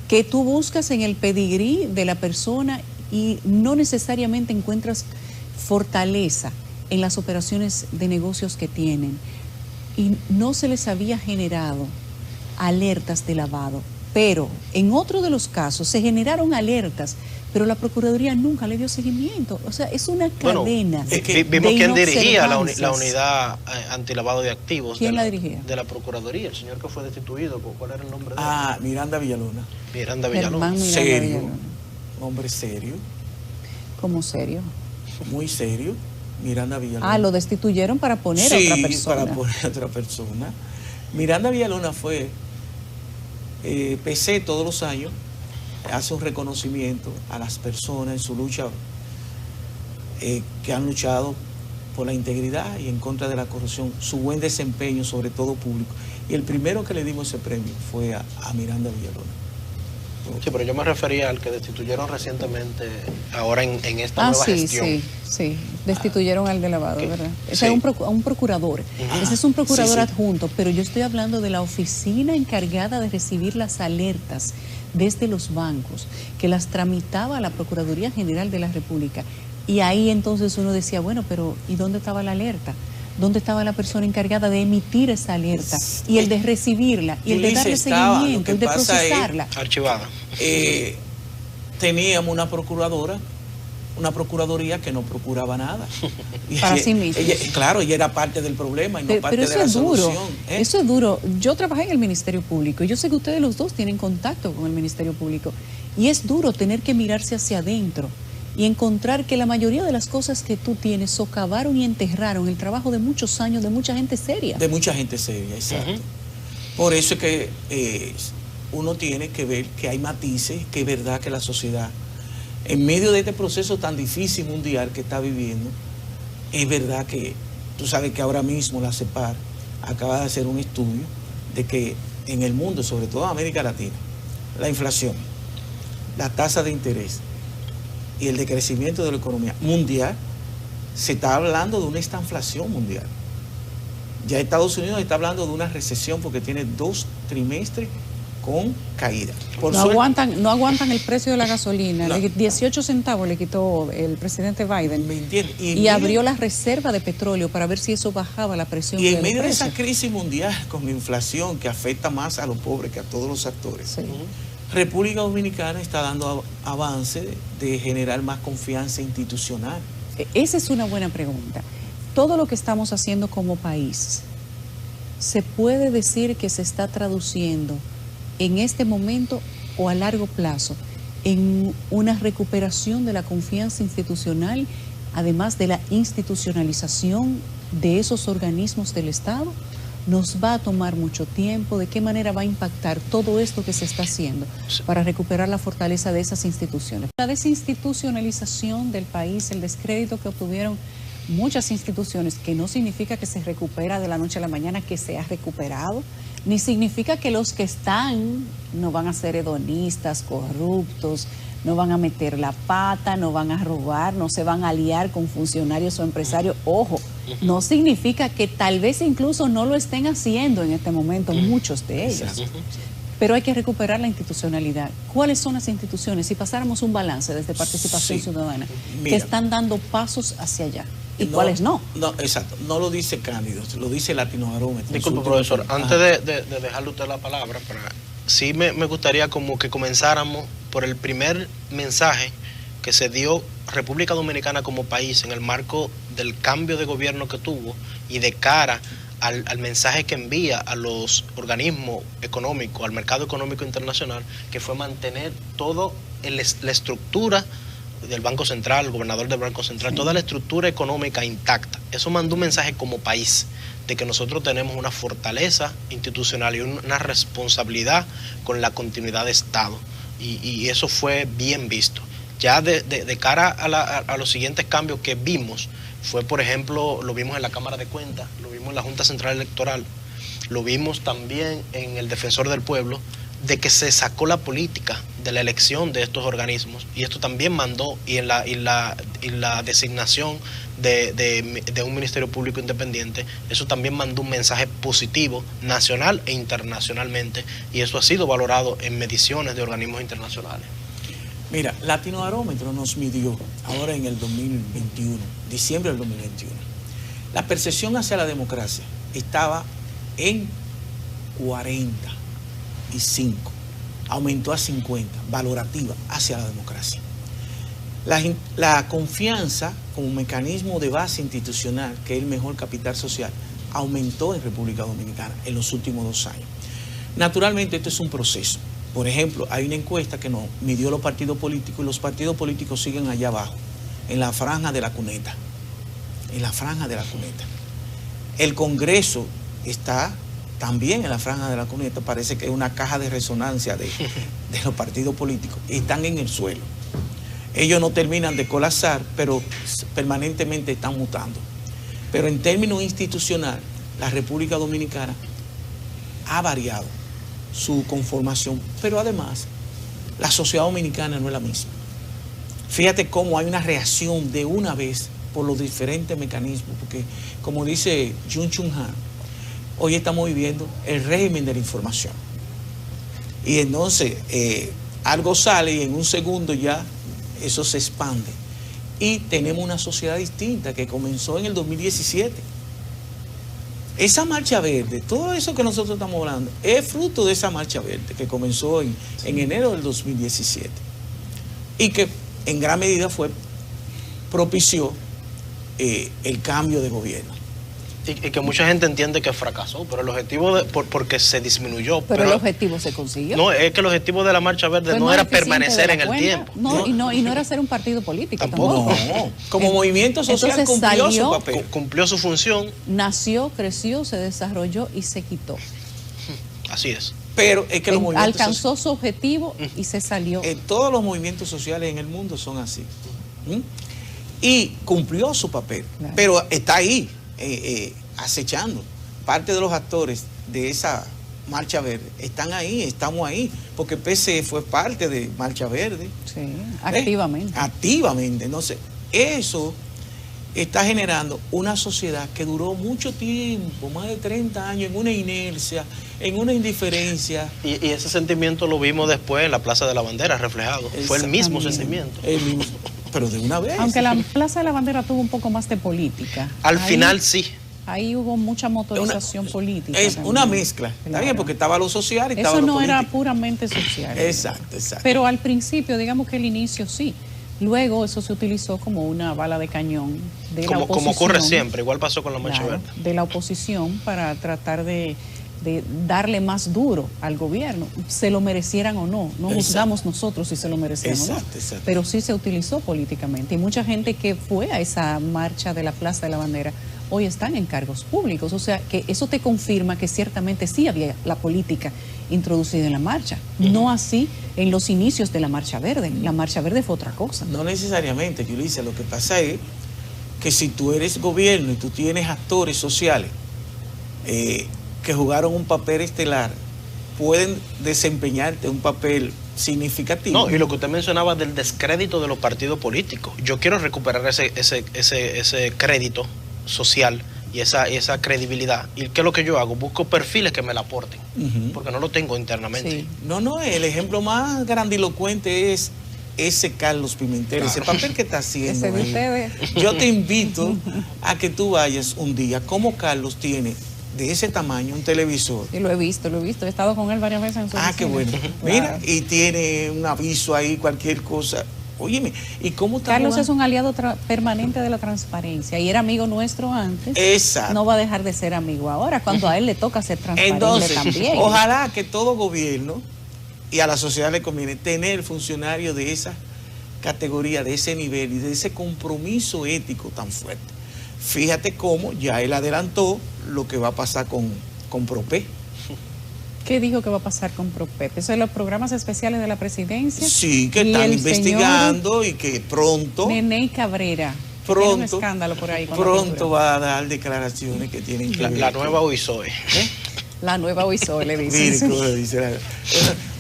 Que tú buscas en el pedigrí de la persona y no necesariamente encuentras fortaleza en las operaciones de negocios que tienen. Y no se les había generado alertas de lavado. Pero en otro de los casos se generaron alertas, pero la Procuraduría nunca le dio seguimiento. O sea, es una cadena. Vimos quién dirigía la unidad antilavado de activos. ¿Quién la dirigía? De la Procuraduría, el señor que fue destituido. ¿Cuál era el nombre de él? Miranda Villalona. Miranda Villalona. Serio. Villalona. Hombre serio. ¿Cómo serio? Muy serio. Miranda Villalona. Lo destituyeron para poner a otra persona. Para poner a otra persona. Miranda Villalona fue... PC todos los años hace un reconocimiento a las personas en su lucha que han luchado por la integridad y en contra de la corrupción, su buen desempeño, sobre todo público. Y el primero que le dimos ese premio fue a Miranda Villalona. Sí, pero yo me refería al que destituyeron recientemente, ahora en esta nueva gestión. Sí, destituyeron al de lavado, ¿verdad? Ese es un procurador, ese es un procurador adjunto, pero yo estoy hablando de la oficina encargada de recibir las alertas desde los bancos, que las tramitaba la Procuraduría General de la República. Y ahí entonces uno decía, bueno, pero ¿y dónde estaba la alerta? ¿Dónde estaba la persona encargada de emitir esa alerta? Y el de recibirla, y el de darle seguimiento, el de procesarla. Archivada. Teníamos una procuraduría que no procuraba nada. Para sí misma. Claro, ella era parte del problema y no parte pero de la solución. Eso es duro. Yo trabajé en el Ministerio Público y yo sé que ustedes los dos tienen contacto con el Ministerio Público. Y es duro tener que mirarse hacia adentro y encontrar que la mayoría de las cosas que tú tienes socavaron y enterraron el trabajo de muchos años de mucha gente seria. De mucha gente seria, exacto. Por eso es que uno tiene que ver que hay matices, que es verdad que la sociedad, en medio de este proceso tan difícil mundial que está viviendo, es verdad que Tú sabes que ahora mismo la CEPAR acaba de hacer un estudio de que en el mundo, sobre todo en América Latina, la inflación, la tasa de interés y el decrecimiento de la economía mundial, se está hablando de una estanflación mundial. Ya Estados Unidos está hablando de una recesión porque tiene 2 trimestres con caída. No aguantan el precio de la gasolina. 18 centavos le quitó el presidente Biden. ¿Me entiendes? Y abrió la reserva de petróleo para ver si eso bajaba la presión. Y en medio de esa crisis mundial con inflación que afecta más a los pobres que a todos los actores, sí, República Dominicana está dando avance de generar más confianza institucional. Esa es una buena pregunta. Todo lo que estamos haciendo como país, ¿se puede decir que se está traduciendo en este momento o a largo plazo en una recuperación de la confianza institucional, además de la institucionalización de esos organismos del Estado? ¿Nos va a tomar mucho tiempo? ¿De qué manera va a impactar todo esto que se está haciendo para recuperar la fortaleza de esas instituciones? La desinstitucionalización del país, el descrédito que obtuvieron muchas instituciones, que no significa que se recupera de la noche a la mañana, que se ha recuperado, ni significa que los que están no van a ser hedonistas, corruptos, no van a meter la pata, no van a robar, no se van a aliar con funcionarios o empresarios. Ojo, no significa que tal vez incluso no lo estén haciendo en este momento, muchos de ellos. Pero hay que recuperar la institucionalidad. ¿Cuáles son las instituciones? Si pasáramos un balance desde Participación Ciudadana, que están dando pasos hacia allá. ¿Y cuáles no? No, exacto. No lo dice Cándido, lo dice Latinobarómetro. Disculpe, profesor. Antes de dejarle usted la palabra, sí me gustaría como que comenzáramos por el primer mensaje que se dio República Dominicana como país en el marco del cambio de gobierno que tuvo y de cara al mensaje que envía a los organismos económicos, al mercado económico internacional, que fue mantener toda la estructura del Banco Central, el gobernador del Banco Central, toda la estructura económica intacta. Eso mandó un mensaje como país de que nosotros tenemos una fortaleza institucional y una responsabilidad con la continuidad de Estado. Y eso fue bien visto. Ya de cara a los siguientes cambios que vimos, fue, por ejemplo, lo vimos en la Cámara de Cuentas, lo vimos en la Junta Central Electoral, lo vimos también en el Defensor del Pueblo, de que se sacó la política de la elección de estos organismos, y esto también mandó, y en la designación de un Ministerio Público Independiente, eso también mandó un mensaje positivo nacional e internacionalmente, y eso ha sido valorado en mediciones de organismos internacionales. Mira, Latinobarómetro nos midió ahora en el 2021, diciembre del 2021. La percepción hacia la democracia estaba en 45, aumentó a 50, valorativa hacia la democracia. La confianza como mecanismo de base institucional, que es el mejor capital social, aumentó en República Dominicana en los últimos 2 años. Naturalmente esto es un proceso. Por ejemplo, hay una encuesta que nos midió los partidos políticos y los partidos políticos siguen allá abajo, en la franja de la cuneta. En la franja de la cuneta. El Congreso está también en la franja de la cuneta, parece que es una caja de resonancia de los partidos políticos. Están en el suelo. Ellos no terminan de colapsar, pero permanentemente están mutando. Pero en términos institucionales, la República Dominicana ha variado su conformación, pero además la sociedad dominicana no es la misma. Fíjate cómo hay una reacción de una vez por los diferentes mecanismos, porque como dice Jun Chung Han, hoy estamos viviendo el régimen de la información. Y entonces algo sale y en un segundo ya eso se expande. Y tenemos una sociedad distinta que comenzó en el 2017. Esa marcha verde, todo eso que nosotros estamos hablando, es fruto de esa marcha verde que comenzó en enero del 2017 y que en gran medida propició el cambio de gobierno. Y que mucha gente entiende que fracasó, pero el objetivo, porque se disminuyó. Pero el objetivo se consiguió. No, es que el objetivo de la marcha verde no era permanecer en el tiempo. No, y no era ser un partido político tampoco. No. Como movimiento social cumplió su papel. Cumplió su función. Nació, creció, se desarrolló y se quitó. Así es. Pero es que los movimientos alcanzó su objetivo y se salió. Todos los movimientos sociales en el mundo son así. Y cumplió su papel, claro. Pero está ahí. acechando. Parte de los actores de esa Marcha Verde están ahí, estamos ahí, porque PCE fue parte de Marcha Verde. Sí, activamente. Activamente. Entonces, eso está generando una sociedad que duró mucho tiempo, más de 30 años, en una inercia, en una indiferencia. Y ese sentimiento lo vimos después en la Plaza de la Bandera reflejado. Fue el mismo sentimiento. El mismo, pero de una vez. Aunque la Plaza de la Bandera tuvo un poco más de política. Al final sí. Ahí hubo mucha motorización política. Es también. Una mezcla, está bien, porque estaba lo social y estaba lo político. Eso no era puramente social. Exacto. Pero al principio, digamos que el inicio sí. Luego eso se utilizó como una bala de cañón de la oposición. Como ocurre siempre, igual pasó con la Marcha Verde. De la oposición para tratar de darle más duro al gobierno, se lo merecieran o no. No juzgamos nosotros si se lo merecieran o no. Pero sí se utilizó políticamente. Y mucha gente que fue a esa marcha de la Plaza de la Bandera hoy están en cargos públicos. O sea, que eso te confirma que ciertamente sí había la política introducida en la marcha. No así en los inicios de la Marcha Verde. La Marcha Verde fue otra cosa. No necesariamente, Yulisa. Lo que pasa es que si tú eres gobierno y tú tienes actores sociales que jugaron un papel estelar, pueden desempeñarte un papel significativo. No, y lo que usted mencionaba del descrédito de los partidos políticos. Yo quiero recuperar ese crédito social y esa credibilidad. ¿Y qué es lo que yo hago? Busco perfiles que me la aporten, porque no lo tengo internamente. Sí. No, el ejemplo más grandilocuente es ese Carlos Pimentel, ese papel que está haciendo. Yo te invito a que tú vayas un día, como Carlos tiene de ese tamaño un televisor. Sí, lo he visto, he estado con él varias veces en su oficina. Qué bueno. Mira, y tiene un aviso ahí, cualquier cosa. Óyeme, ¿y cómo está? Carlos es un aliado permanente de la transparencia y era amigo nuestro antes. Exacto. No va a dejar de ser amigo ahora, cuando a él le toca ser transparente. Entonces, también. Ojalá que todo gobierno y a la sociedad le conviene tener funcionarios de esa categoría, de ese nivel y de ese compromiso ético tan fuerte. Fíjate cómo ya él adelantó lo que va a pasar con PROPE. ¿Qué dijo que va a pasar con PROPEP? ¿Eso es los programas especiales de la presidencia? Sí, que están investigando y que pronto... Nene Cabrera. Pronto, un escándalo por ahí pronto va a dar declaraciones que tienen que ver. La nueva OISOE. La nueva OISOE, le dicen.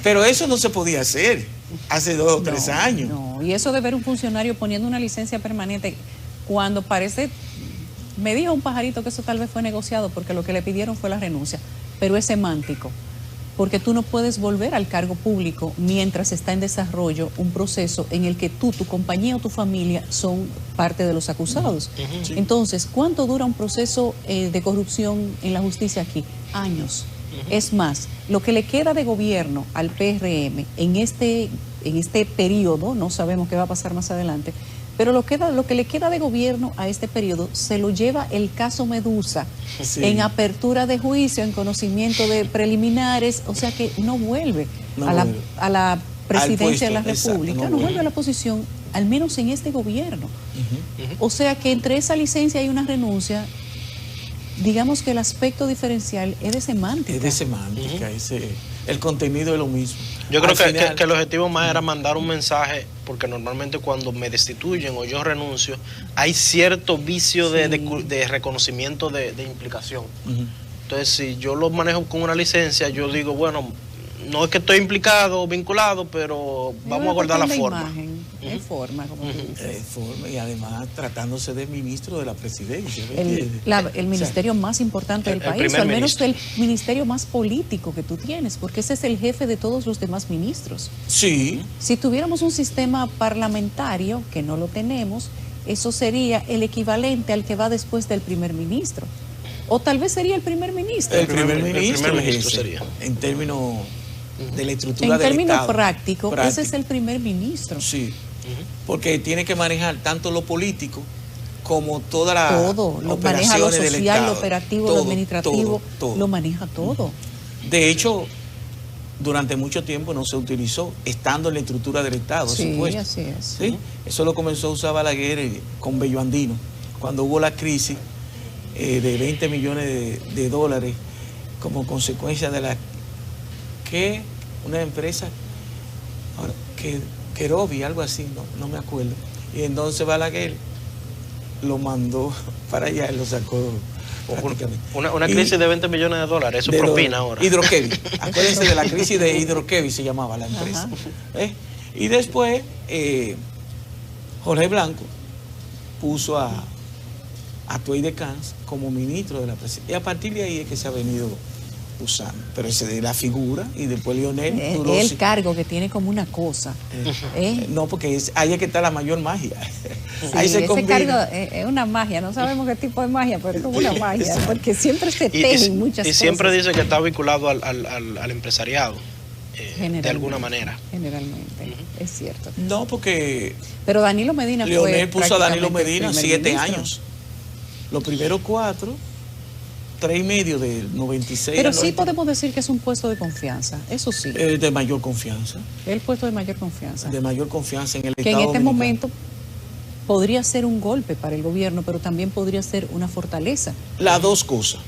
Pero eso no se podía hacer hace 2 o 3 años. No, y eso de ver un funcionario poniendo una licencia permanente cuando parece... Me dijo un pajarito que eso tal vez fue negociado porque lo que le pidieron fue la renuncia, pero es semántico. Porque tú no puedes volver al cargo público mientras está en desarrollo un proceso en el que tú, tu compañía o tu familia son parte de los acusados. Sí. Entonces, ¿cuánto dura un proceso de corrupción en la justicia aquí? Años. Es más, lo que le queda de gobierno al PRM en este periodo, no sabemos qué va a pasar más adelante, pero lo que le queda de gobierno a este periodo se lo lleva el caso Medusa, en apertura de juicio, en conocimiento de preliminares, o sea que no vuelve a la presidencia de la República, no vuelve a la posición, al menos en este gobierno. O sea que entre esa licencia y una renuncia, digamos que el aspecto diferencial es de semántica. Es de semántica, el contenido es lo mismo. Yo creo que el objetivo más era mandar un mensaje, porque normalmente cuando me destituyen o yo renuncio, hay cierto vicio de reconocimiento de implicación. Entonces, si yo lo manejo con una licencia, yo digo, bueno, no es que estoy implicado o vinculado, pero vamos a guardar la forma. Es forma, como tú dices. Forma, y además tratándose de ministro de la presidencia. El ministerio más importante del país, o al menos el ministerio más político que tú tienes, porque ese es el jefe de todos los demás ministros. Sí. Si tuviéramos un sistema parlamentario, que no lo tenemos, eso sería el equivalente al que va después del primer ministro. O tal vez sería el primer ministro. El primer ministro sería. En términos de la estructura del Estado. En términos prácticos, ese es el primer ministro. Sí. Porque tiene que manejar tanto lo político como toda la todo, lo maneja lo social, lo operativo, lo administrativo, lo maneja todo. De hecho, durante mucho tiempo no se utilizó, estando en la estructura del Estado, supuesto. Así es. ¿Sí? Eso lo comenzó a usar Balaguer con Bello Andino, cuando hubo la crisis de 20 millones de dólares como consecuencia de una empresa que Kerobi, algo así, no me acuerdo. Y entonces Balaguer lo mandó para allá y lo sacó. Una crisis de 20 millones de dólares, eso es propina ahora. Hidroquevi, acuérdense de la crisis de Hidroquevi, se llamaba la empresa. Y después, Jorge Blanco puso a Tuey de Cans como ministro de la presidencia. Y a partir de ahí es que se ha venido usando. Pero ese de la figura, y después Leonel. El cargo que tiene como una cosa. No, porque ahí es que está la mayor magia. Sí, ahí se ese cargo es una magia, no sabemos qué tipo de magia, pero es como una magia, porque siempre se tejen muchas cosas. Y siempre dice que está vinculado al empresariado, de alguna manera. Generalmente, es cierto. No, porque pero Danilo Medina Leonel puso a Danilo Medina 7 años. Los primeros 4, 3 y medio del 96. Pero sí podemos decir que es un puesto de confianza, eso sí. De mayor confianza. El puesto de mayor confianza. De mayor confianza en el que Estado en este dominicano. momento podría ser un golpe para el gobierno, pero también podría ser una fortaleza. Las dos cosas.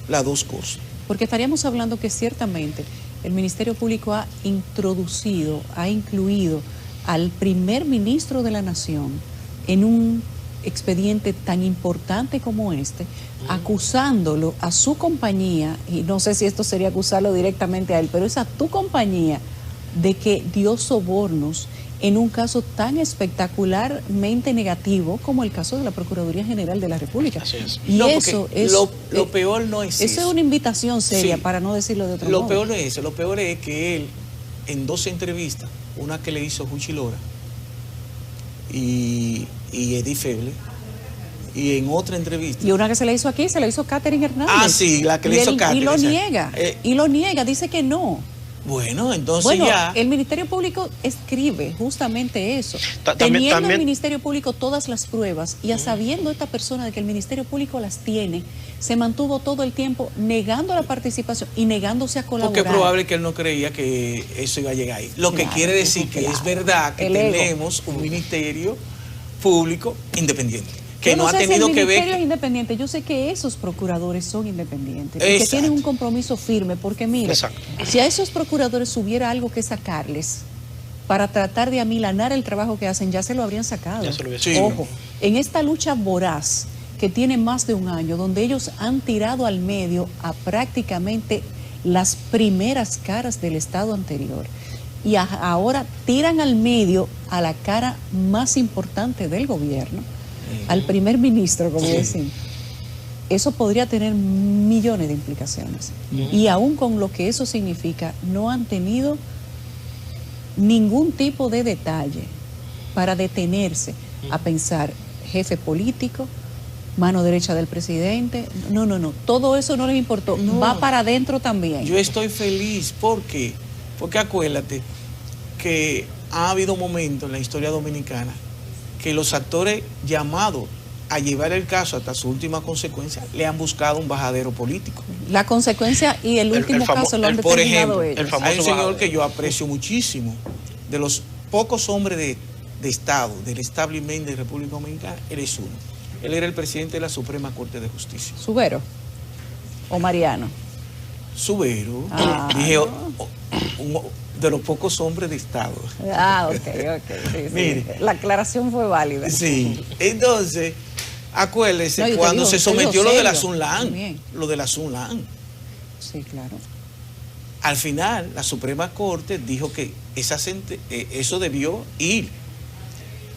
Las dos cosas. Porque estaríamos hablando que ciertamente el Ministerio Público ha incluido al primer ministro de la Nación en un expediente tan importante como este, acusándolo a su compañía, y no sé si esto sería acusarlo directamente a él, pero es a tu compañía, de que dio sobornos en un caso tan espectacularmente negativo como el caso de la Procuraduría General de la República. Así es. Y no, eso es... Lo peor no es eso. Es una invitación seria, sí, para no decirlo de otro modo. Lo peor no es eso. Lo peor es que él, en 2 entrevistas, una que le hizo Juchi Lora y Eddie Feble, y en otra entrevista. Y una que se le hizo aquí, se la hizo Catherine Hernández. Ah, sí, la que le hizo Catherine. Y lo niega, dice que no. Bueno, entonces ya... el Ministerio Público escribe justamente eso. Teniendo el Ministerio Público todas las pruebas y sabiendo esta persona de que el Ministerio Público las tiene, se mantuvo todo el tiempo negando la participación y negándose a colaborar. Porque es probable que él no creía que eso iba a llegar ahí. Lo que quiere decir que es verdad que tenemos un Ministerio Público independiente. Que no ha tenido que ver. El Ministerio es independiente. Yo sé que esos procuradores son independientes. Y que tienen un compromiso firme. Porque mire, si a esos procuradores hubiera algo que sacarles para tratar de amilanar el trabajo que hacen, ya se lo habrían sacado. Ya se lo habrían sacado. Ojo, en esta lucha voraz que tiene más de un año, donde ellos han tirado al medio a prácticamente las primeras caras del Estado anterior. Y ahora tiran al medio a la cara más importante del gobierno, al primer ministro, como decimos. Eso podría tener millones de implicaciones. Y aún con lo que eso significa, no han tenido ningún tipo de detalle para detenerse a pensar jefe político, mano derecha del presidente. No. Todo eso no les importó. No. Va para adentro también. Yo estoy feliz porque acuérdate que ha habido momentos en la historia dominicana que los actores llamados a llevar el caso hasta su última consecuencia le han buscado un bajadero político. La consecuencia y el último caso lo han determinado por ejemplo, ellos. Hay un señor que yo aprecio muchísimo, de los pocos hombres de Estado, del establishment de República Dominicana, él es uno. Él era el presidente de la Suprema Corte de Justicia. ¿Subero o Mariano? Subero. Dije, de los pocos hombres de Estado. Ok. Sí, mire, la aclaración fue válida. Sí. Entonces, acuérdese cuando se sometió lo de la Sunlan. Lo de la Sunlan. Sí, claro. Al final, la Suprema Corte dijo que eso debió ir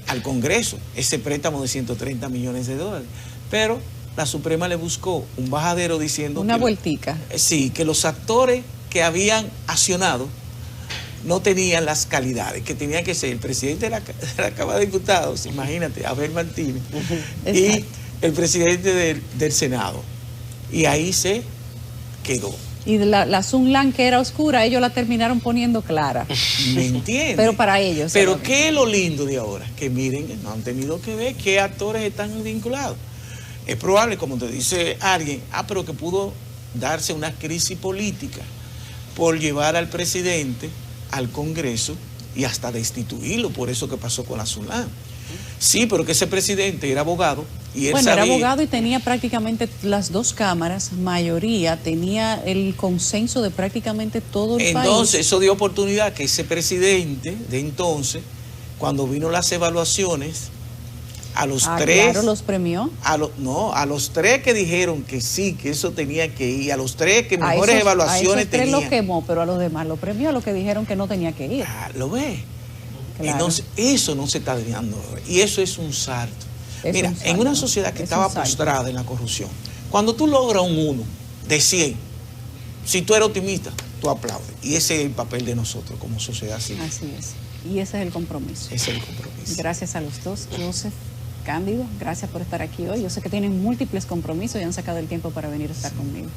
al Congreso, ese préstamo de 130 millones de dólares. Pero la Suprema le buscó un bajadero diciendo... Una vueltica. Sí, que los actores que habían accionado no tenían las calidades, que tenía que ser el presidente de la Cámara de Diputados, imagínate, Abel Martínez, y el presidente del Senado. Y ahí se quedó. Y la Sunlan, que era oscura, ellos la terminaron poniendo clara. ¿Me entiendes? Pero para ellos. Pero ¿qué es lo lindo de ahora? Que miren, no han tenido que ver qué actores están vinculados. Es probable, como te dice alguien, pero que pudo darse una crisis política por llevar al presidente al Congreso y hasta destituirlo, por eso que pasó con la Sunlan. Sí, pero que ese presidente era abogado y él sabía... era abogado y tenía prácticamente las 2 cámaras, mayoría, tenía el consenso de prácticamente todo el país. Entonces, eso dio oportunidad que ese presidente de entonces, cuando vino las evaluaciones A los tres. Claro, los premió. A los tres que dijeron que sí, que eso tenía que ir, a los tres que mejores evaluaciones a esos tres tenían. lo quemó, pero a los demás lo premió, a los que dijeron que no tenía que ir. ¿Lo ves? Claro. Entonces, eso no se está dando. Y eso es un salto. Mira, un salto, en una sociedad que estaba postrada en la corrupción, cuando tú logras un 1 de 100, si tú eres optimista, tú aplaudes. Y ese es el papel de nosotros como sociedad civil. Así es. Y ese es el compromiso. Ese es el compromiso. Gracias a los dos, Joseph, Cándido, gracias por estar aquí hoy. Yo sé que tienen múltiples compromisos y han sacado el tiempo para venir a estar conmigo.